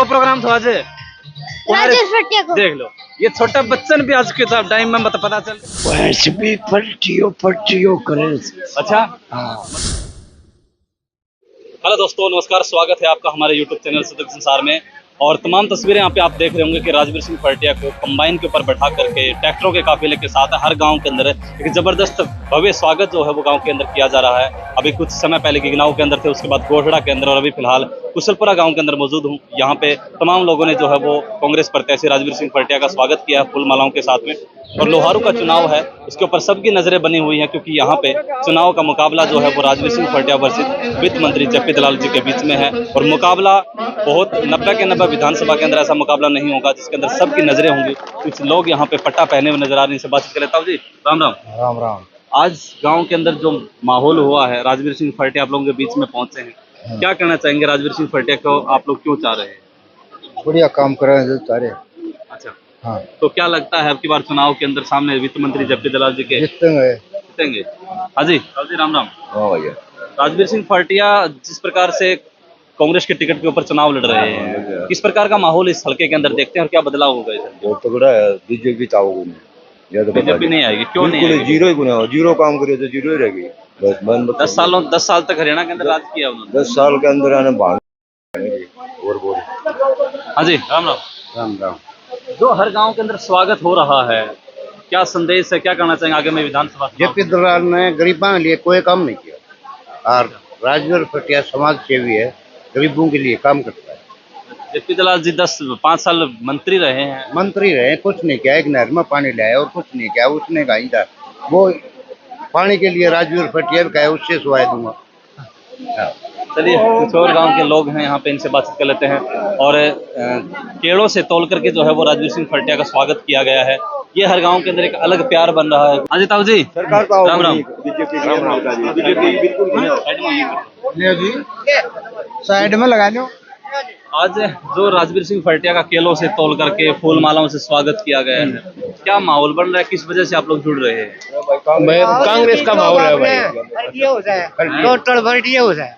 Programme था आज? राजेश भटिया को देख लो, ये छोटा बच्चन भी आज के टाइम में मतलब पता चल वैसे भी पलटियो करे। अच्छा। हाँ। हेलो दोस्तों, नमस्कार, स्वागत है आपका हमारे YouTube चैनल सतत संसार में। और तमाम तस्वीरें यहाँ पे आप देख रहे होंगे कि राजवीर सिंह फरटिया को कंबाइन के ऊपर बैठा करके ट्रैक्टरों के काफिले के साथ हर गांव के अंदर एक जबरदस्त भव्य स्वागत जो है वो गांव के अंदर किया जा रहा है। अभी कुछ समय पहले गिगनाऊ के अंदर थे, उसके बाद गोठड़ा के अंदर, और अभी फिलहाल कुशलपुरा गांव के अंदर मौजूद हूँ। यहाँ पे तमाम लोगों ने जो है वो कांग्रेस प्रत्याशी राजवीर सिंह फरटिया का स्वागत किया है फूल मालाओं के साथ में। और लोहारू का चुनाव है, उसके ऊपर सबकी नजरें बनी हुई हैं, क्योंकि यहाँ पे चुनाव का मुकाबला जो है वो राजवीर सिंह फरटिया वर्सेस वित्त मंत्री जेपी दलाल जी के बीच में है। और मुकाबला बहुत 90 के 90 विधानसभा के अंदर ऐसा मुकाबला नहीं होगा जिसके अंदर सबकी नजरें होंगी। कुछ लोग यहाँ पे पट्टा पहने हुए नजर आ रहे हैं, इनसे बातचीत कर लेता हूँ। जी राम राम। राम राम। आज गांव के अंदर जो माहौल हुआ है, राजवीर सिंह फरटिया आप लोगों के बीच में पहुंचे हैं, क्या कहना चाहेंगे? राजवीर सिंह फरटिया को आप लोग क्यों चाह रहे हैं? बढ़िया काम कर रहे हैं सारे। अच्छा, हाँ। तो क्या लगता है अब की बार चुनाव के अंदर सामने वित्त मंत्री जेपी दलाल जी के जीतेंगे? हाँ जी राम राम। हाँ भैया। राजवीर सिंह फरटिया जिस प्रकार से कांग्रेस के टिकट के ऊपर चुनाव लड़ रहे हैं, किस प्रकार का माहौल इस हल्के के अंदर देखते हैं और क्या बदलाव होगा इधर? बहुत तगड़ा है। बीजेपी चाहोगे बीजेपी नहीं आएगी? क्यों नहीं आएगी? जीरो ही गुना, जीरो काम करे तो जीरो ही रहेगी बस। 10 साल तक हरियाणा के अंदर राज किया उन्होंने। 10 साल के अंदर आने भाग और बोल। हाँ जी राम राम। राम राम। जो हर गांव के अंदर स्वागत हो रहा है, क्या संदेश है, क्या कहना चाहेंगे आगे में विधानसभा? जेपी दलाल ने गरीबों के लिए कोई काम नहीं किया और राजवीर फरटिया समाज सेवी है, गरीबों के लिए काम करता है। जेपी दलाल जी 5 साल मंत्री रहे हैं। मंत्री रहे, कुछ नहीं किया, एक नहर में पानी लाया और कुछ नहीं किया। उसने कहा था वो पानी के लिए राजवीर फरटिया का है, उससे सुवाई दूंगा। चलिए, कुछ और गांव के लोग हैं यहाँ पे, इनसे बातचीत कर लेते हैं। और केड़ों से तोल करके जो है वो राजवीर सिंह फरटिया का स्वागत किया गया है। ये हर गांव के अंदर एक अलग प्यार बन रहा है। अजय ताऊ जी सरकार राम राम। बीजेपी बिल्कुल साइड में लगा लो। आज जो राजवीर सिंह फरटिया का केलों से तोल करके फूल मालाओं से स्वागत किया गया है, क्या माहौल बन रहा है? किस वजह से आप लोग जुड़ रहे हैं? कांग्रेस का माहौल है भाई। टोटल फरटिया हो जाए।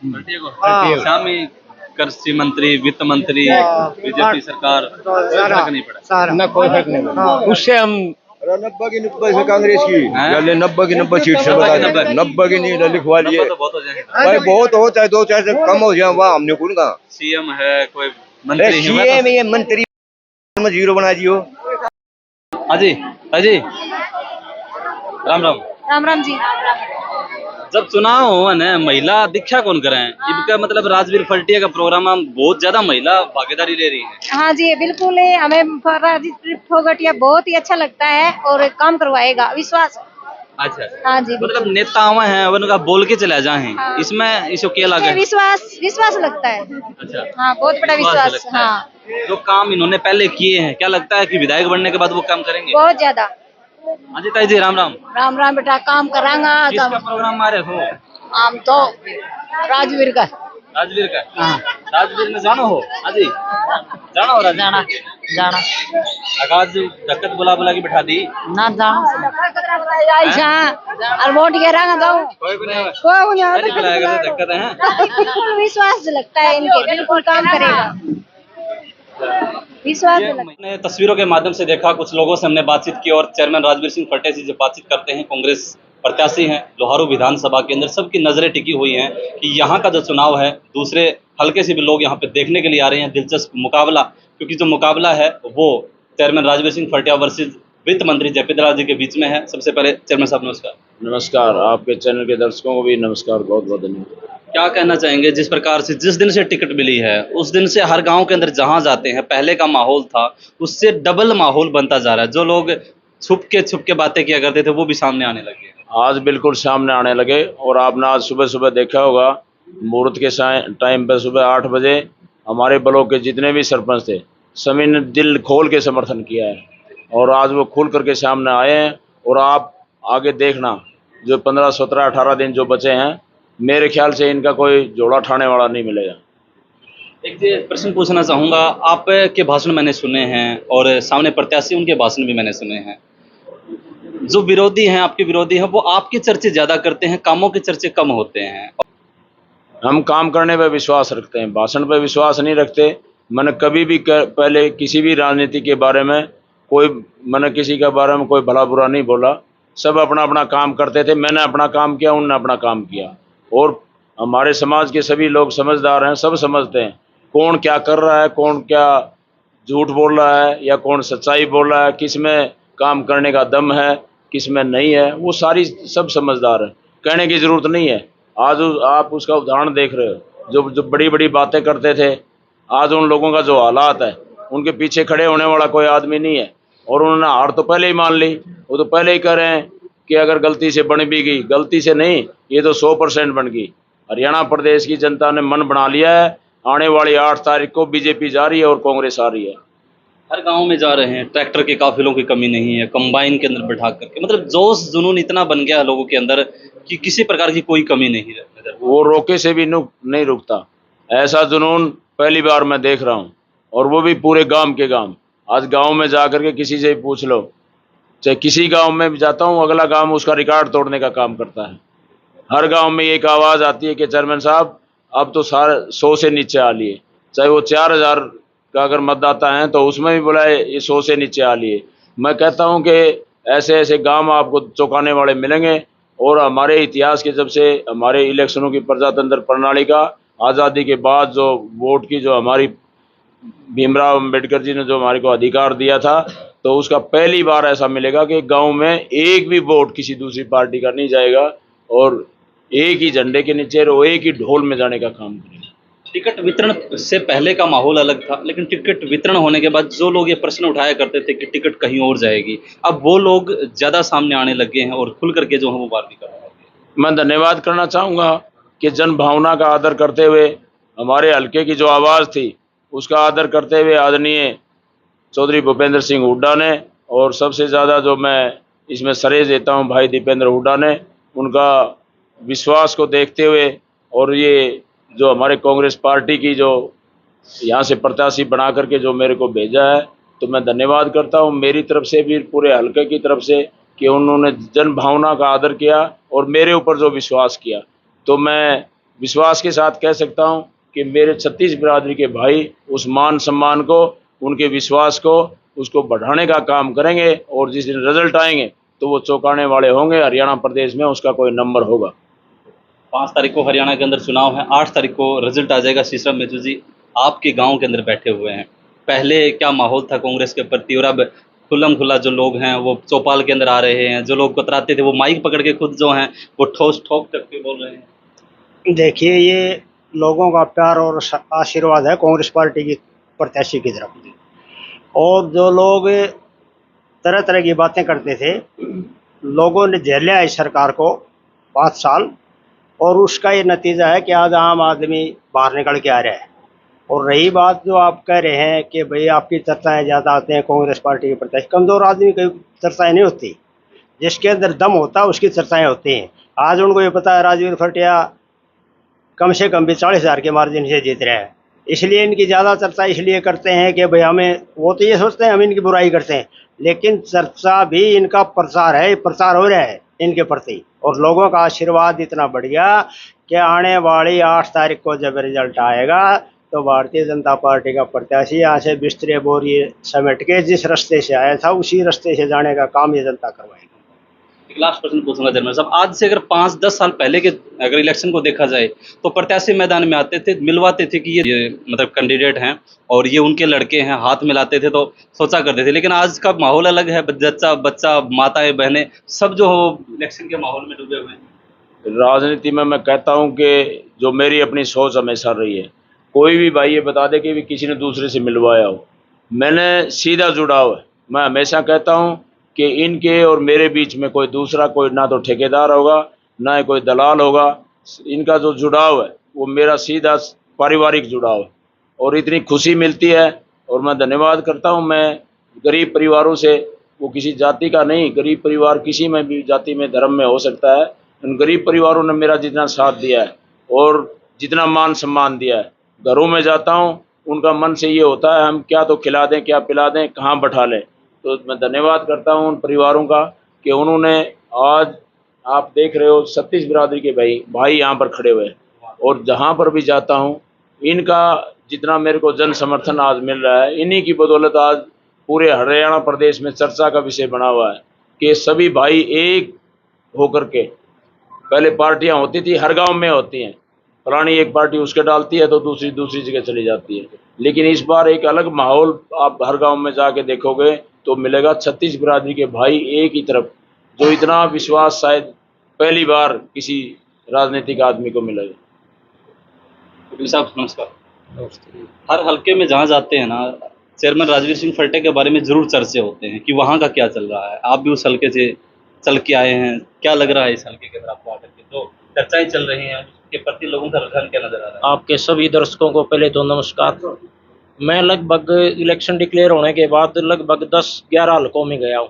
शामी कृषि मंत्री, वित्त मंत्री, बीजेपी सरकार, फर्क नहीं पड़ा ना कोई फर्क नहीं पड़ा। उससे हम 90 की 90 से कांग्रेस की 90 की 90 सीट से बता 90 की नहीं लिखवा लिए तो बहुत हो जाएंगे भाई। बहुत हो चाहे 2-4 से कम हो जाए, वहाँ हमने कौन कहा। सीएम है, कोई मंत्री है? सीएम ये मंत्री में जीरो बना दियो। अजी अजी राम राम। राम राम जी। जब चुनाव हो न, महिला दीक्षा कौन करें? इनका मतलब राजवीर फरटिया का प्रोग्राम हम बहुत ज्यादा महिला भागीदारी ले रही है। हाँ जी बिल्कुल है, हमें राजवीर फरटिया बहुत ही अच्छा लगता है और काम करवाएगा, विश्वास। अच्छा। हाँ जी मतलब नेता हुए हैं, उनका बोल के चले जाए। हाँ। इसमें इसको क्या लगे? विश्वास लगता है। अच्छा, हाँ बहुत बड़ा विश्वास। लगता है। हाँ जो काम इन्होंने पहले किए हैं, क्या लगता है कि विधायक बनने के बाद वो काम करेंगे? बहुत ज्यादा। अजित जी राम राम। राम राम बेटा, काम करांगा। किसका प्रोग्राम मारे हो? हम तो राजवीर का। राजवीर का? हाँ। राजवीर में जानो हो? अजी जानो हो? जाना जाना आकाश धक्कत बुला के बिठा दी ना जाना और वोट गिरांगा तो कोई भी नहीं कोई अजी बुलाएगा तो धक्कत है। बिल्कुल विश्वास लगता है इनके, बिल्कुल काम करेगा, विश्वास लगता है। मैंने तस्वीरों के माध्यम से देखा, कुछ लोगों से हमने बातचीत की और चेयरमैन राजवीर सिंह फरटिया से जब बातचीत करते हैं, कांग्रेस प्रत्याशी हैं लोहारू विधानसभा के अंदर, सबकी नजरें टिकी हुई हैं कि यहाँ का जो चुनाव है, दूसरे हल्के से भी लोग यहाँ पे देखने के लिए आ रहे हैं। दिलचस्प मुकाबला, क्योंकि जो मुकाबला है वो चेयरमैन राजवीर सिंह फरटिया वर्सेस वित्त मंत्री जेपी दलाल जी के बीच में है। सबसे पहले चेयरमैन साहब नमस्कार। नमस्कार, आपके चैनल के दर्शकों को भी नमस्कार, बहुत बहुत धन्यवाद। क्या कहना चाहेंगे, जिस प्रकार से जिस दिन से टिकट मिली है उस दिन से हर गांव के अंदर जहां जाते हैं, पहले का माहौल था उससे डबल माहौल बनता जा रहा है। जो लोग छुप के बातें किया करते थे वो भी सामने आने लगे। आज बिल्कुल सामने आने लगे। और आपने आज सुबह सुबह देखा होगा, मुहूर्त के टाइम पर सुबह 8 बजे हमारे ब्लॉक के जितने भी सरपंच थे सभी ने दिल खोल के समर्थन किया है। और आज वो खुल करके सामने आए हैं। और आप आगे देखना, जो 15, 17, 18 दिन जो बचे हैं, मेरे ख्याल से इनका कोई जोड़ा ठाने वाला नहीं मिलेगा। एक प्रश्न पूछना चाहूँगा, आपके भाषण मैंने सुने हैं और सामने प्रत्याशी उनके भाषण भी मैंने सुने हैं। जो विरोधी हैं, आपके विरोधी हैं, वो आपके चर्चे ज़्यादा करते हैं, कामों के चर्चे कम होते हैं। हम काम करने पे विश्वास रखते हैं, भाषण पे विश्वास नहीं रखते। मैंने कभी भी पहले किसी भी राजनीति के बारे में मैंने किसी के बारे में कोई भला बुरा नहीं बोला। सब अपना अपना काम करते थे, मैंने अपना काम किया, उन्होंने अपना काम किया। और हमारे समाज के सभी लोग समझदार हैं, सब समझते हैं कौन क्या कर रहा है, कौन क्या झूठ बोल रहा है या कौन सच्चाई बोल रहा है, किस में काम करने का दम है, किस में नहीं है, वो सारी सब समझदार है, कहने की ज़रूरत नहीं है। आज आप उसका उदाहरण देख रहे हो, जो बड़ी बड़ी बातें करते थे, आज उन लोगों का जो हालात है, उनके पीछे खड़े होने वाला कोई आदमी नहीं है। और उन्होंने हार तो पहले ही मान ली, वो तो पहले ही कह रहे हैं कि अगर गलती से बन भी गई, गलती से नहीं, ये तो 100% बन गई। हरियाणा प्रदेश की जनता ने मन बना लिया है, आने वाली 8 तारीख को बीजेपी जा रही है और कांग्रेस आ रही है। हर गांव में जा रहे हैं, ट्रैक्टर के काफिलों की कमी नहीं है, कंबाइन के अंदर बैठा करके, मतलब जोश जुनून इतना बन गया है लोगों के अंदर कि किसी प्रकार की कोई कमी नहीं है। वो रोके से भी नहीं रुकता, ऐसा जुनून पहली बार मैं देख रहा हूँ, और वो भी पूरे गांव के गांव। आज गांव में जा करके किसी से पूछ लो, चाहे किसी गांव में भी जाता हूँ, अगला गांव उसका रिकॉर्ड तोड़ने का काम करता है। हर गांव में एक आवाज़ आती है कि चेयरमैन साहब अब तो सारे 100 से नीचे आ लिए, चाहे वो 4000 का अगर मतदाता है तो उसमें भी बोला है ये 100 से नीचे आ लिए। मैं कहता हूं कि ऐसे ऐसे गांव आपको चौंकाने वाले मिलेंगे। और हमारे इतिहास के, जब से हमारे इलेक्शनों की प्रजातंत्र प्रणाली का आज़ादी के बाद जो वोट की जो हमारी भीमराव अम्बेडकर जी ने जो हमारे को अधिकार दिया था, तो उसका पहली बार ऐसा मिलेगा कि गांव में एक भी वोट किसी दूसरी पार्टी का नहीं जाएगा और एक ही झंडे के नीचे और एक ही ढोल में जाने का काम करेगा। टिकट वितरण से पहले का माहौल अलग था, लेकिन टिकट वितरण होने के बाद जो लोग ये प्रश्न उठाया करते थे कि टिकट कहीं और जाएगी, अब वो लोग ज़्यादा सामने आने लगे हैं और खुल करके जो है वो बात भी कर रहे हैं। मैं धन्यवाद करना चाहूँगा कि जन भावना का आदर करते हुए, हमारे हल्के की जो आवाज़ थी उसका आदर करते हुए आदरणीय चौधरी भूपेंद्र सिंह हुड्डा ने, और सबसे ज़्यादा जो मैं इसमें श्रेय देता हूँ भाई दीपेंद्र हुड्डा ने, उनका विश्वास को देखते हुए, और ये जो हमारे कांग्रेस पार्टी की जो यहाँ से प्रत्याशी बना करके जो मेरे को भेजा है, तो मैं धन्यवाद करता हूँ मेरी तरफ से भी, पूरे हल्के की तरफ से, कि उन्होंने जन भावना का आदर किया और मेरे ऊपर जो विश्वास किया। तो मैं विश्वास के साथ कह सकता हूँ कि मेरे 36 बिरादरी के भाई उस मान सम्मान को, उनके विश्वास को, उसको बढ़ाने का काम करेंगे, और जिस दिन रिजल्ट आएंगे तो वो चौंकाने वाले होंगे। हरियाणा प्रदेश में उसका कोई नंबर होगा। 5 तारीख को हरियाणा के अंदर चुनाव है, 8 तारीख को रिजल्ट आ जाएगा। शीशम मेजू जी आपके गांव के अंदर बैठे हुए हैं, पहले क्या माहौल था कांग्रेस के प्रति, और अब खुल्लम खुल्ला जो लोग हैं वो चौपाल के अंदर आ रहे हैं, जो लोग कतराते थे वो माइक पकड़ के खुद जो हैं वो ठोस ठोक करके बोल रहे हैं। देखिए, ये लोगों का प्यार और आशीर्वाद है कांग्रेस पार्टी की प्रत्याशी की तरफ। और जो लोग तरह तरह की बातें करते थे, लोगों ने झेला है इस सरकार को 5 साल, और उसका ये नतीजा है कि आज आम आदमी बाहर निकल के आ रहा है। और रही बात जो आप कह रहे हैं कि भाई आपकी चर्चाएं ज़्यादा आते हैं कांग्रेस पार्टी के प्रत्याशी, कमज़ोर आदमी की चर्चाएं नहीं होती, जिसके अंदर दम होता है उसकी चर्चाएं होती हैं। आज उनको ये पता है राजवीर खटिया कम से कम भी 40,000 के मार्जिन से जीत रहे हैं, इसलिए इनकी ज़्यादा चर्चा इसलिए करते हैं कि भाई हमें, वो तो ये सोचते हैं हम इनकी बुराई करते हैं, लेकिन चर्चा भी इनका प्रचार है, प्रचार हो रहा है इनके प्रति। और लोगों का आशीर्वाद इतना बढ़ गया कि आने वाली 8 तारीख को जब रिजल्ट आएगा तो भारतीय जनता पार्टी का प्रत्याशी यहाँ से बिस्तरे बोरिए समेट के जिस रास्ते से आया था उसी रास्ते से जाने का काम ये जनता करवाएगी। एक लास्ट प्रश्न पूछूंगा जर्नल साहब, आज से अगर 5-10 साल पहले के अगर इलेक्शन को देखा जाए तो प्रत्याशी मैदान में आते थे, मिलवाते थे कि ये मतलब कैंडिडेट हैं और ये उनके लड़के हैं, हाथ मिलाते थे तो सोचा करते थे। लेकिन आज का माहौल अलग है, बच्चा माताएं बहनें सब जो हो इलेक्शन के माहौल में डूबे हुए हैं। राजनीति में मैं कहता हूं कि जो मेरी अपनी सोच हमेशा रही है, कोई भी भाई ये बता दे कि भी किसी ने दूसरे से मिलवाया हो, मैंने सीधा जुड़ाव है। मैं हमेशा कहता हूं कि इनके और मेरे बीच में कोई दूसरा, कोई ना तो ठेकेदार होगा ना ही कोई दलाल होगा। इनका जो जुड़ाव है वो मेरा सीधा पारिवारिक जुड़ाव है, और इतनी खुशी मिलती है। और मैं धन्यवाद करता हूं, मैं गरीब परिवारों से, वो किसी जाति का नहीं, गरीब परिवार किसी में भी जाति में धर्म में हो सकता है, उन गरीब परिवारों ने मेरा जितना साथ दिया है और जितना मान सम्मान दिया है। घरों में जाता हूं, उनका मन से ये होता है हम क्या तो खिला दें, क्या पिला दें, कहाँ बैठा लें। तो मैं धन्यवाद करता हूं उन परिवारों का कि उन्होंने, आज आप देख रहे हो 36 बिरादरी के भाई यहाँ पर खड़े हुए हैं, और जहाँ पर भी जाता हूँ इनका जितना मेरे को जन समर्थन आज मिल रहा है, इन्हीं की बदौलत आज पूरे हरियाणा प्रदेश में चर्चा का विषय बना हुआ है कि सभी भाई एक होकर के, पहले पार्टियां होती थी, हर गांव में होती हैं, पुरानी एक पार्टी उसके डालती है तो दूसरी जगह चली जाती है, लेकिन इस बार एक अलग माहौल आप हर गांव में जाके देखोगे तो मिलेगा। 36 बिरादरी के भाई एक ही तरफ, जो इतना विश्वास शायद पहली बार किसी राजनीतिक आदमी को मिलेगा। वकील साहब नमस्कार। हर हल्के में जहाँ जाते हैं ना, चेयरमैन राजवीर सिंह फर्टे के बारे में जरूर चर्चे होते हैं कि वहाँ का क्या चल रहा है। आप भी उस हल्के से चल के आए हैं, क्या लग रहा है इस हल्के के अंदर आपको आकर के? तो चर्चाएं चल रही हैं, उसके प्रति लोगों का रुझान क्या नजर आ रहा है? आपके सभी दर्शकों को पहले तो नमस्कार। मैं लगभग इलेक्शन डिक्लेयर होने के बाद लगभग 10-11 हल्कों में गया हूँ।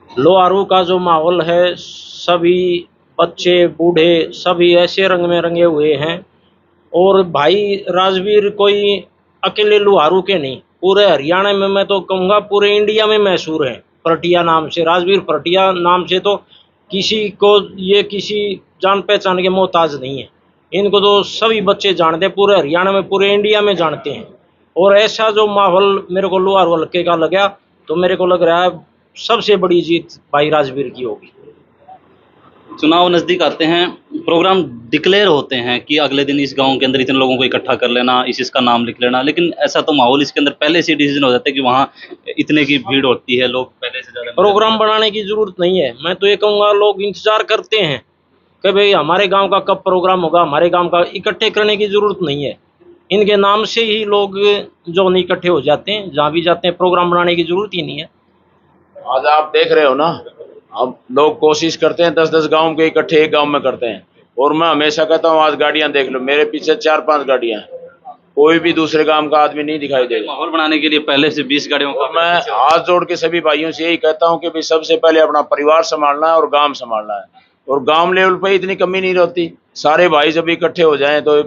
लोहारू का जो माहौल है, सभी बच्चे बूढ़े सभी ऐसे रंग में रंगे हुए हैं। और भाई राजवीर कोई अकेले लोहारू के नहीं, पूरे हरियाणा में, मैं तो कहूँगा पूरे इंडिया में मशहूर है। फर्टिया नाम से, राजवीर फर्टिया नाम से तो किसी को ये किसी जान पहचान के मोहताज नहीं है। इनको तो सभी बच्चे जानते हैं, पूरे हरियाणा में पूरे इंडिया में जानते हैं। और ऐसा जो माहौल मेरे को लोहारू हल्के का लगा, तो मेरे को लग रहा है सबसे बड़ी जीत भाई राजवीर की होगी। चुनाव नजदीक आते हैं, प्रोग्राम डिक्लेयर होते हैं कि अगले दिन इस गांव के अंदर इतने लोगों को इकट्ठा कर लेना, इसका नाम लिख लेना, लेकिन ऐसा तो माहौल इसके अंदर पहले से डिसीजन हो जाता है कि वहाँ इतने की भीड़ होती है, लोग पहले से ज्यादा। प्रोग्राम बनाने की जरूरत नहीं है। मैं तो ये कहूँगा लोग इंतजार करते हैं कि भाई हमारे गांव का कब प्रोग्राम होगा, हमारे गांव का। इकट्ठे करने की जरूरत नहीं है, इनके नाम से ही लोग जो नहीं इकट्ठे हो जाते हैं, जहाँ भी जाते हैं। प्रोग्राम बनाने की जरूरत ही नहीं है। आज आप देख रहे हो ना, अब लोग कोशिश करते हैं 10-10 गांव के इकट्ठे एक गांव में करते हैं। और मैं हमेशा कहता हूँ, आज गाड़ियां देख लो, मेरे पीछे 4-5 गाड़ियां हैं, कोई भी दूसरे गांव का आदमी नहीं दिखाई देगा। माहौल बनाने के लिए पहले से 20 गाड़ियों का। मैं हाथ जोड़ के सभी भाइयों से यही कहता हूँ कि भाई सबसे पहले अपना परिवार संभालना है और गांव संभालना है। और गांव लेवल पे इतनी कमी नहीं रहती, सारे भाई जब इकट्ठे हो जाएं तो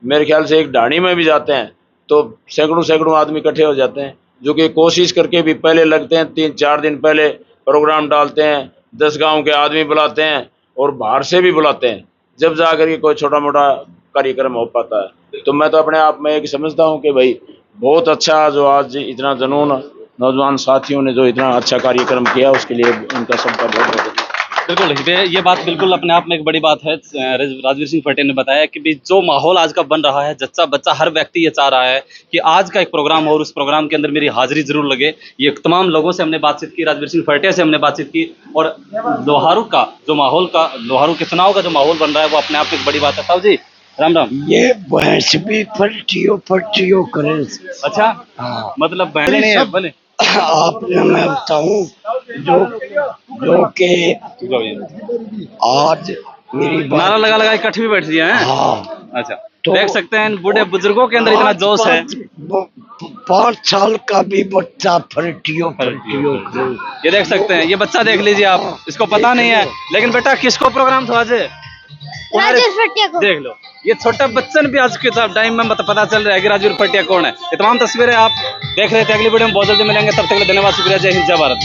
मेरे ख्याल से एक ढाणी में भी जाते हैं तो सैकड़ों आदमी इकट्ठे हो जाते हैं, जो कि कोशिश करके भी पहले लगते हैं। 3-4 दिन पहले प्रोग्राम डालते हैं, 10 गांव के आदमी बुलाते हैं और बाहर से भी बुलाते हैं, जब जाकर के कोई छोटा मोटा कार्यक्रम हो पाता है। तो मैं तो अपने आप में एक समझता हूँ कि भाई बहुत अच्छा, जो आज इतना जुनून नौजवान साथियों ने जो इतना अच्छा कार्यक्रम किया, उसके लिए उनका सबका बहुत बहुत। बिल्कुल, ये बात बिल्कुल अपने आप में एक बड़ी बात है। राजवीर सिंह फर्टे ने बताया कि भी जो माहौल आज का बन रहा है, जच्चा बच्चा हर व्यक्ति ये चाह रहा है कि आज का एक प्रोग्राम हो और उस प्रोग्राम के अंदर मेरी हाजिरी जरूर लगे। ये तमाम लोगों से हमने बातचीत की, राजवीर सिंह फर्टे से हमने बातचीत की। और लोहारू का जो माहौल का, लोहारू के चुनाव का जो माहौल बन रहा है, वो अपने आप में एक बड़ी बात है। साहब जी राम राम। ये भैंस भी फटियो करे। अच्छा, हाँ, मतलब बहने नहीं है बने। आपने मैं बताऊं जो के आज मेरी नारा लगा लगा इकट्ठी भी बैठ रही है। हाँ, अच्छा, तो देख सकते हैं बूढ़े बुजुर्गों के अंदर इतना जोश है। 5 साल का भी बच्चा फटियो करे। ये देख सकते हैं, ये बच्चा देख लीजिए आप, इसको पता नहीं है, लेकिन बेटा किसको प्रोग्राम था आज? राजवीर फर्टिया को। देख लो, ये छोटा बच्चन भी आज के टाइम में पता चल रहा है कि राजवीर फर्टिया कौन है। ये तमाम तस्वीरें आप देख रहे थे। अगली वीडियो में बहुत जल्दी मिलेंगे, तब तक के लिए धन्यवाद, शुक्रिया, जय हिंद, जय भारत।